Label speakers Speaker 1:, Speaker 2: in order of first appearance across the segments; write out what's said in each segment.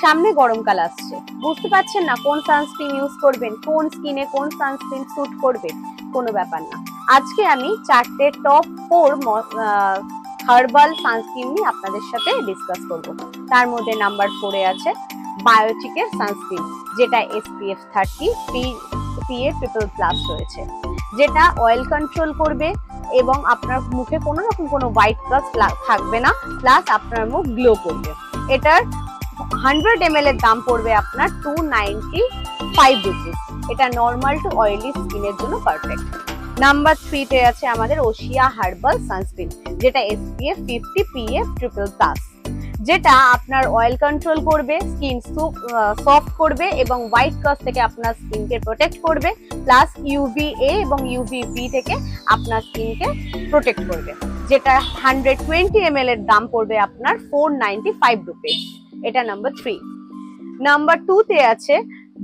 Speaker 1: সামনে গরমকাল আসছে, বুঝতে পারছেন না কোন সানস্ক্রিন ইউজ করবেন, কোন স্কিনে কোন সানস্ক্রিন স্যুট করবে, কোনো ব্যাপার না। আজকে আমি 4টে টপ 4 হার্বাল সানস্ক্রিন নিয়ে আপনাদের সাথে ডিসকাস করব। তার মধ্যে নাম্বার 4 আছে বায়োটিকের সানস্ক্রিন, যেটা SPF 30 PA++ রয়েছে, যেটা অয়েল কন্ট্রোল করবে এবং আপনার মুখে কোনো রকম কোনো হোয়াইট কাস্ট থাকবে না, প্লাস আপনার মুখ গ্লো করবে। এটার 100 ml এর দাম পড়বে আপনার 295 রুপিস। এটা নর্মাল টু অয়েলি স্কিনের জন্য পারফেক্ট। নাম্বার 3 তে আছে আমাদের ওশিয়া হার্বাল সানস্ক্রিন, যেটা SPF 50 PA++, যেটা আপনার অয়েল কন্ট্রোল করবে, স্কিন সফট করবে এবং হোয়াইট কাস্ট থেকে আপনার স্কিনকে প্রোটেক্ট করবে, প্লাস UVA এবং UVB থেকে আপনার স্কিনকে প্রোটেক্ট করবে। যেটা 120 ml এর দাম পড়বে আপনার 495 রুপিস। এটা নাম্বার 3। নাম্বার 2 তে আছে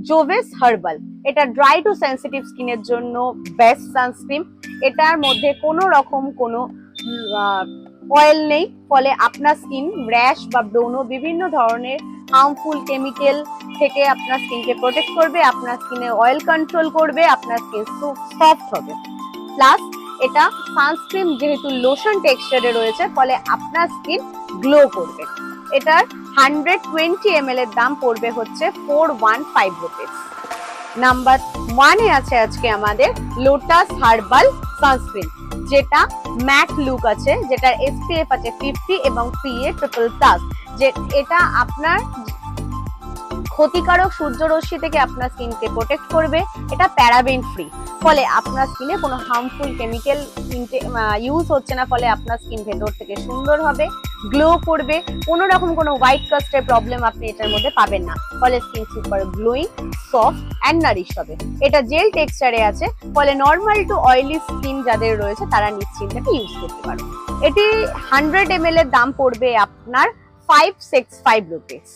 Speaker 1: জোভেস হার্বাল। এটা ড্রাই টু সেনসিটিভ স্কিনের জন্য বেস্ট সানস্ক্রিন। এটার মধ্যে কোনো রকম কোনো অয়েল নেই, ফলে আপনার স্কিন র্যাশ বা ব্রণ বিভিন্ন ধরনের হার্মফুল কেমিক্যাল থেকে আপনার স্কিনকে প্রোটেক্ট করবে, আপনার স্কিনে অয়েল কন্ট্রোল করবে, আপনার স্কিন সফট হবে। প্লাস এটা সানস্ক্রিন যেহেতু লোশন টেক্সচারে রয়েছে, ফলে আপনার স্কিন গ্লো করবে। এটার 120 ml এর দাম পড়বে হচ্ছে 415 রুপিস। নাম্বার 1 এ আছে আজকে আমাদের লোটাস হার্বাল সানস্ক্রিন, যেটা ম্যাট লুক আছে, যেটার SPF আছে 50 এবং PA++, যে এটা আপনার ক্ষতিকারক সূর্যরশ্মি থেকে আপনার স্কিনকে প্রোটেক্ট করবে। এটা প্যারাবেন ফ্রি, ফলে আপনার স্কিনে কোনো হার্মফুল কেমিক্যাল ইউজ হচ্ছে না, ফলে আপনার স্কিন ভেতর থেকে সুন্দর হবে, গ্লো করবে, কোনো রকম কোনো হোয়াইট কাস্টের প্রবলেম আপনি এটার মধ্যে পাবেন না, ফলে skin super glowing, soft and Nourish হবে। এটা জেল টেক্সচারে আছে, ফলে নর্মাল টু অয়েলি স্কিন যাদের রয়েছে তারা নিশ্চিন্তে ইউজ করতে পারবে। এটি 100 ml এর দাম পড়বে আপনার 565 রুপিস।